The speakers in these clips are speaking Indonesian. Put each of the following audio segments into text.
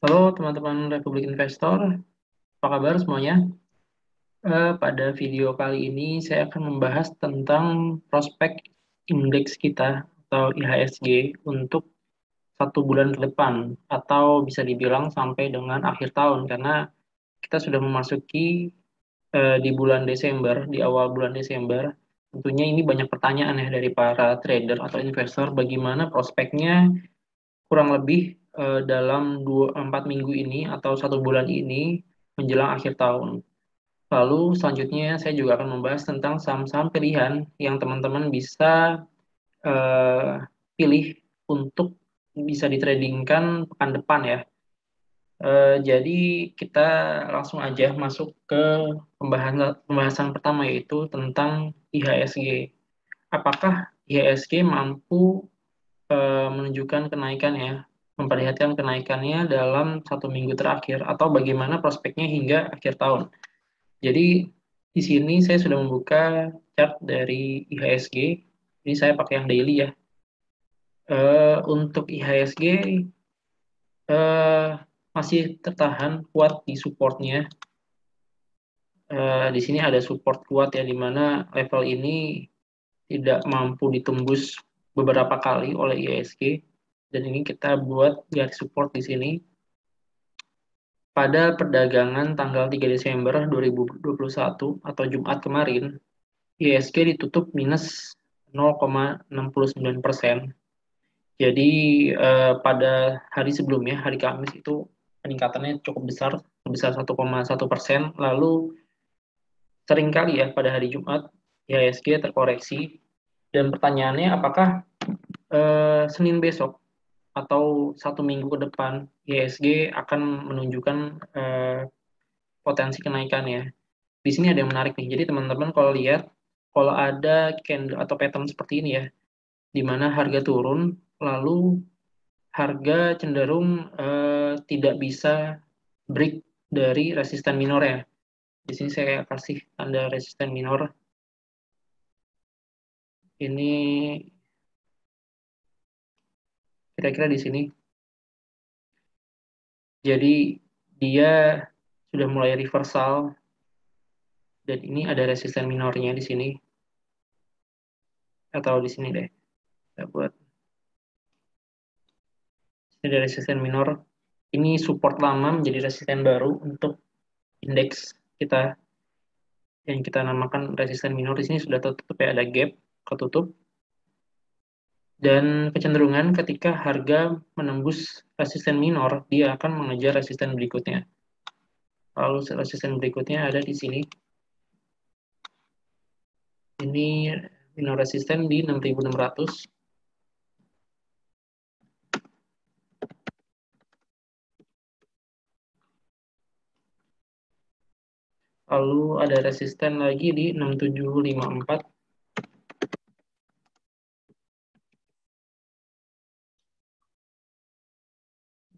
Halo teman-teman Republik Investor, apa kabar semuanya? Pada video kali ini saya akan membahas tentang prospek indeks kita atau IHSG untuk 1 bulan ke depan atau bisa dibilang sampai dengan akhir tahun karena kita sudah memasuki di bulan Desember, di awal bulan Desember. Tentunya ini banyak pertanyaan ya dari para trader atau investor bagaimana prospeknya kurang lebih dalam 4 minggu ini atau 1 bulan ini menjelang akhir tahun. Lalu selanjutnya saya juga akan membahas tentang saham-saham pilihan yang teman-teman bisa eh, pilih untuk bisa ditradingkan pekan depan ya. Jadi kita langsung aja masuk ke pembahasan pertama yaitu tentang IHSG. Apakah IHSG mampu menunjukkan kenaikan ya, memperlihatkan kenaikannya dalam 1 minggu terakhir atau bagaimana prospeknya hingga akhir tahun. Jadi di sini saya sudah membuka chart dari IHSG. Ini saya pakai yang daily ya. Untuk IHSG eh, masih tertahan kuat di supportnya. Di sini ada support kuat ya, di mana level ini tidak mampu ditembus beberapa kali oleh IHSG. Dan ini kita buat garis support di sini. Pada perdagangan tanggal 3 Desember 2021 atau Jumat kemarin, IHSG ditutup minus 0,69%. Jadi pada hari sebelumnya, hari Kamis itu peningkatannya cukup besar, sebesar 1,1%. Lalu seringkali ya pada hari Jumat, IHSG terkoreksi. Dan pertanyaannya apakah Senin besok atau 1 minggu ke depan IHSG akan menunjukkan eh, potensi kenaikannya. Di sini ada yang menarik nih. Jadi teman-teman kalau lihat, kalau ada candle atau pattern seperti ini ya, di mana harga turun, lalu harga cenderung tidak bisa break dari resisten minor ya. Di sini saya kasih tanda resisten minor. Ini kira-kira di sini. Jadi dia sudah mulai reversal dan ini ada resisten minornya di sini atau di sini deh. Saya buat ini ada resisten minor. Ini support lama menjadi resisten baru untuk indeks kita yang kita namakan resisten minor. Di sini sudah tertutup ya, ada gap ketutup dan kecenderungan ketika harga menembus resisten minor dia akan mengejar resisten berikutnya. Lalu resisten berikutnya ada di sini. Ini minor resisten di 6.600. Lalu ada resisten lagi di 6.754.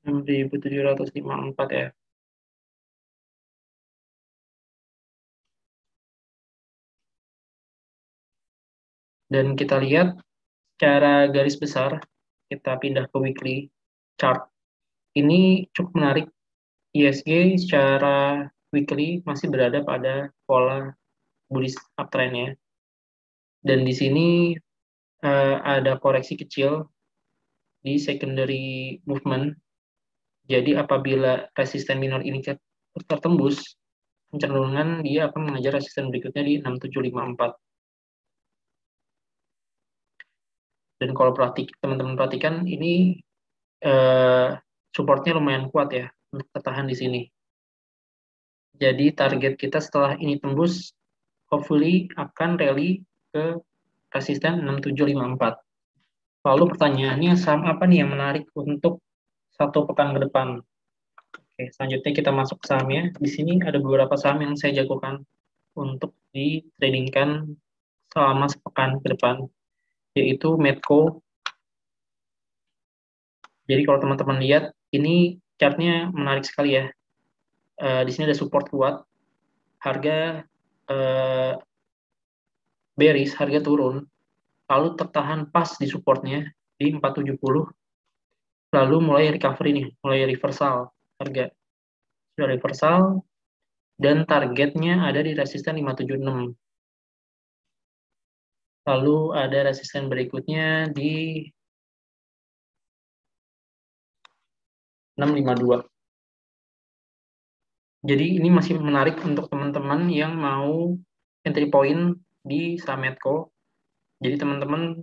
6.754 ya. Dan kita lihat secara garis besar, kita pindah ke weekly chart. Ini cukup menarik. ISG secara weekly masih berada pada pola bullish uptrend ya. Dan di sini ada koreksi kecil di secondary movement. Jadi apabila resisten minor ini tertembus, kecenderungan dia akan mengejar resisten berikutnya di 6.754. Dan kalau teman-teman perhatikan ini eh, supportnya lumayan kuat ya untuk tertahan di sini. Jadi target kita setelah ini tembus, hopefully akan rally ke resisten 6.754. Lalu pertanyaannya saham apa nih yang menarik untuk 1 pekan ke depan? Oke, selanjutnya kita masuk ke sahamnya. Di sini ada beberapa saham yang saya jagokan untuk ditradingkan selama sepekan ke depan, yaitu Medco. Jadi kalau teman-teman lihat, ini chartnya menarik sekali ya. Di sini ada support kuat, harga eh, bearish, harga turun, lalu tertahan pas di supportnya di 470, lalu mulai recovery nih, mulai reversal. harga sudah reversal dan targetnya ada di resisten 576. Lalu ada resisten berikutnya di 652. Jadi ini masih menarik untuk teman-teman yang mau entry point di saham Medco. Jadi teman-teman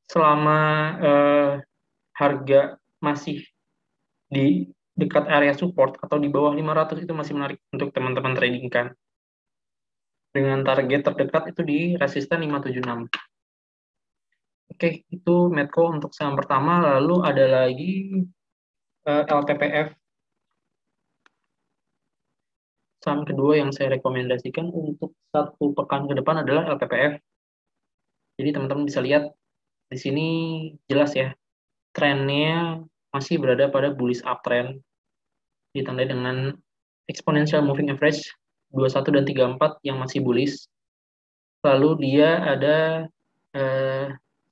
selama harga masih di dekat area support atau di bawah 500 itu masih menarik untuk teman-teman tradingkan. Dengan target terdekat itu di resisten 576. Oke, itu Medco untuk saham pertama. Lalu ada lagi LPPF. Saham kedua yang saya rekomendasikan untuk 1 pekan ke depan adalah LPPF. Jadi teman-teman bisa lihat di sini jelas ya, trennya masih berada pada bullish uptrend, ditandai dengan exponential moving average 21 dan 34 yang masih bullish. Lalu dia ada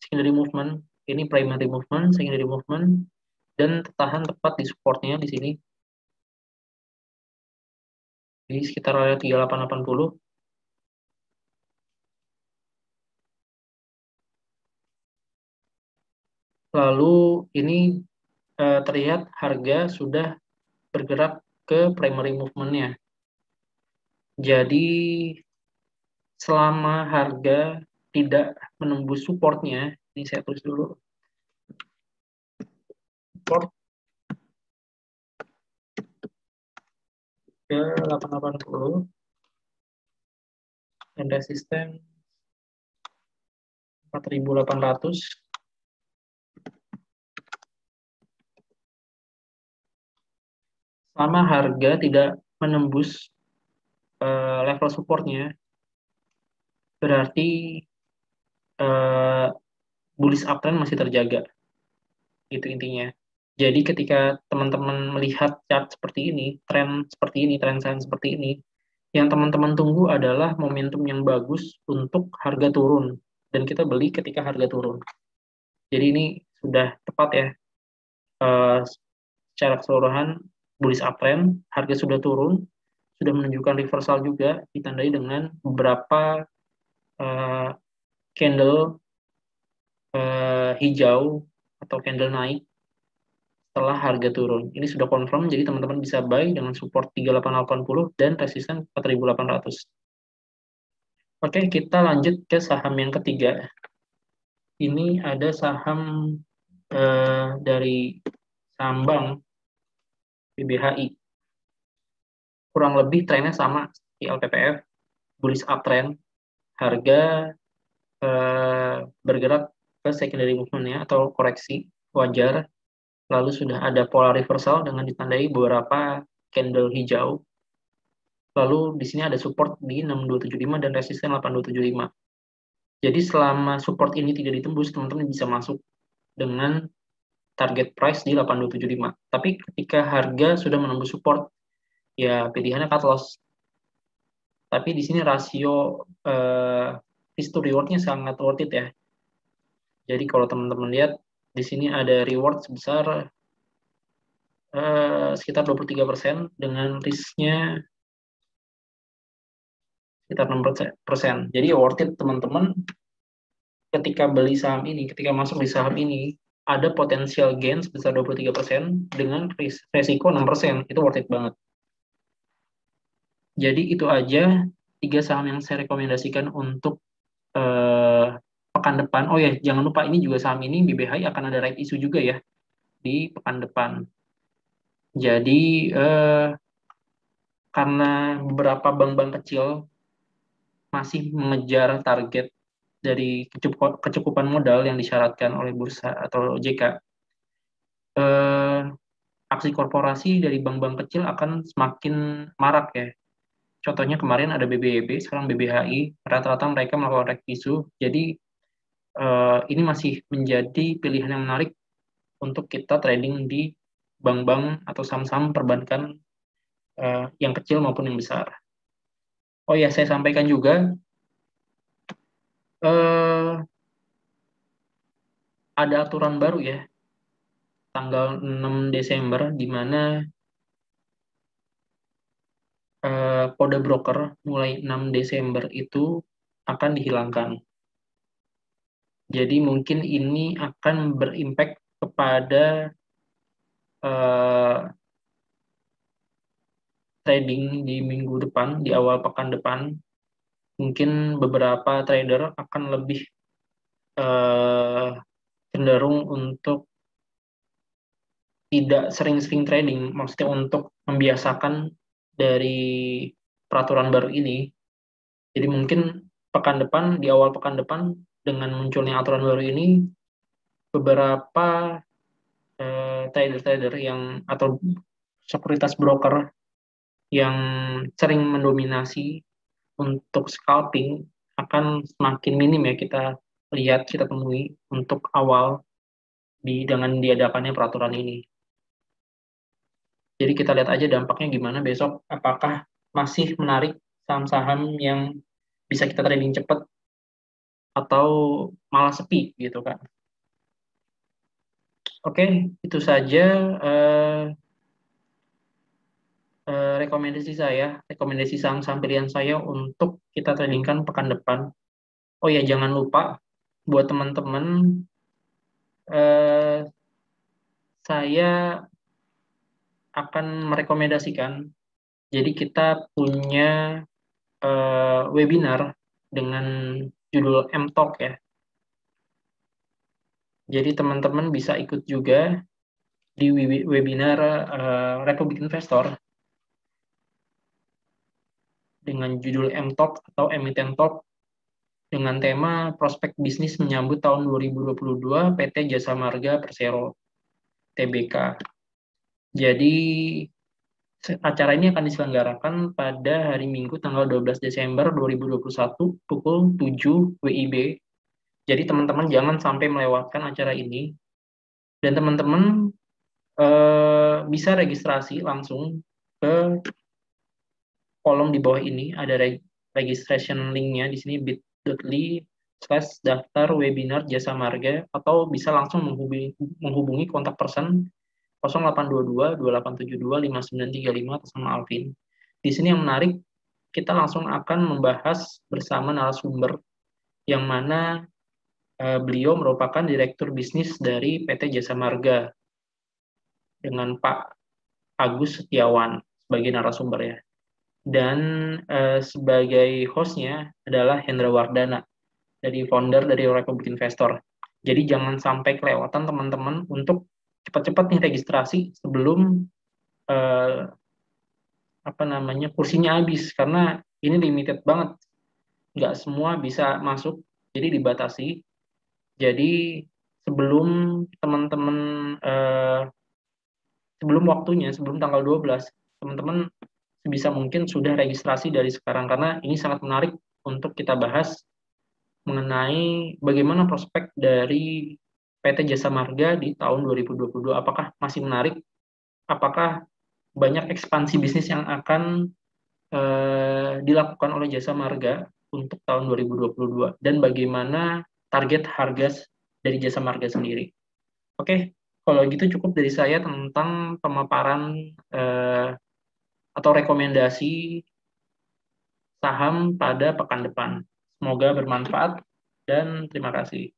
secondary movement, ini primary movement, secondary movement, dan tertahan tepat di supportnya di sini di sekitar area 3880. Lalu ini terlihat harga sudah bergerak ke primary movement-nya. Jadi selama harga tidak menembus supportnya, ini saya tulis dulu, support ke 880 dan resisten 4800. Selama harga tidak menembus level supportnya, berarti bullish uptrend masih terjaga. Itu intinya. Jadi ketika teman-teman melihat chart seperti ini, tren saham seperti ini, yang teman-teman tunggu adalah momentum yang bagus untuk harga turun. Dan kita beli ketika harga turun. Jadi ini sudah tepat ya. Secara keseluruhan bullish uptrend, harga sudah turun, sudah menunjukkan reversal juga, ditandai dengan beberapa candle hijau atau candle naik setelah harga turun. Ini sudah confirm, jadi teman-teman bisa buy dengan support 3880 dan resisten 4800. Oke, kita lanjut ke saham yang ketiga. Ini ada saham dari saham bank BBHI. Kurang lebih trennya sama di LPPF, bullish uptrend. Harga bergerak ke secondary movement-nya atau koreksi wajar. Lalu sudah ada pola reversal dengan ditandai beberapa candle hijau. Lalu di sini ada support di 6275 dan resisten 8275. Jadi selama support ini tidak ditembus, teman-teman bisa masuk dengan target price di 8275. Tapi ketika harga sudah menembus support, ya pilihannya cut loss. Tapi di sini rasio risk to reward-nya sangat worth it ya. Jadi kalau teman-teman lihat, di sini ada reward sebesar sekitar 23% dengan risk-nya sekitar 6%. Jadi worth it teman-teman ketika beli saham ini, ketika masuk di saham ini, ada potensial gain sebesar 23% dengan resiko 6%. Itu worth it banget. Jadi itu aja 3 saham yang saya rekomendasikan untuk pekan depan. Oh ya, jangan lupa ini juga saham ini BBHI akan ada right issue juga ya di pekan depan. Jadi karena beberapa bank-bank kecil masih mengejar target dari kecukupan modal yang disyaratkan oleh bursa atau OJK, aksi korporasi dari bank-bank kecil akan semakin marak ya. Contohnya kemarin ada BBB, sekarang BBHI, rata-rata mereka melakukan right issue. Jadi ini masih menjadi pilihan yang menarik untuk kita trading di bank-bank atau saham-saham perbankan yang kecil maupun yang besar. Oh ya, saya sampaikan juga ada aturan baru ya, tanggal 6 Desember, di mana kode broker mulai 6 Desember itu akan dihilangkan. Jadi mungkin ini akan berimpact kepada trading di minggu depan, di awal pekan depan. Mungkin beberapa trader akan lebih cenderung untuk tidak sering-sering trading, maksudnya untuk membiasakan dari peraturan baru ini. Jadi mungkin pekan depan, di awal pekan depan, dengan munculnya aturan baru ini, beberapa trader-trader yang atau sekuritas broker yang sering mendominasi untuk scalping akan semakin minim ya kita lihat, kita temui untuk awal dengan diadakannya peraturan ini. Jadi kita lihat aja dampaknya gimana besok, apakah masih menarik saham-saham yang bisa kita trading cepat atau malah sepi gitu kan. Oke, itu saja rekomendasi saham-saham pilihan saya untuk kita tradingkan pekan depan. Oh ya, jangan lupa buat teman-teman, eh, saya akan merekomendasikan. Jadi kita punya webinar dengan judul M-Talk ya. Jadi teman-teman bisa ikut juga di webinar Republik Investor dengan judul M-Talk atau Emiten Talk dengan tema prospek bisnis menyambut tahun 2022 PT Jasa Marga Persero Tbk. Jadi acara ini akan diselenggarakan pada hari Minggu tanggal 12 Desember 2021 pukul 7 WIB. Jadi teman-teman jangan sampai melewatkan acara ini. Dan teman-teman bisa registrasi langsung ke kolom di bawah ini, ada registration linknya di sini bit.ly/daftar webinar Jasa Marga, atau bisa langsung menghubungi kontak person 0822 2872 5935 atas nama Alvin. Di sini yang menarik, kita langsung akan membahas bersama narasumber yang mana beliau merupakan direktur bisnis dari PT Jasa Marga dengan Pak Agus Setiawan sebagai narasumber ya. Dan sebagai hostnya adalah Hendra Wardana, dari founder dari Republik Investor. Jadi jangan sampai kelewatan teman-teman untuk cepat-cepat nih registrasi sebelum kursinya habis, karena ini limited banget, nggak semua bisa masuk, jadi dibatasi. Jadi sebelum teman-teman sebelum waktunya, sebelum tanggal 12, teman-teman sebisa mungkin sudah registrasi dari sekarang, karena ini sangat menarik untuk kita bahas mengenai bagaimana prospek dari PT Jasa Marga di tahun 2022. Apakah masih menarik? Apakah banyak ekspansi bisnis yang akan dilakukan oleh Jasa Marga untuk tahun 2022? Dan bagaimana target harga dari Jasa Marga sendiri? Oke, kalau gitu cukup dari saya tentang pemaparan atau rekomendasi saham pada pekan depan. Semoga bermanfaat dan terima kasih.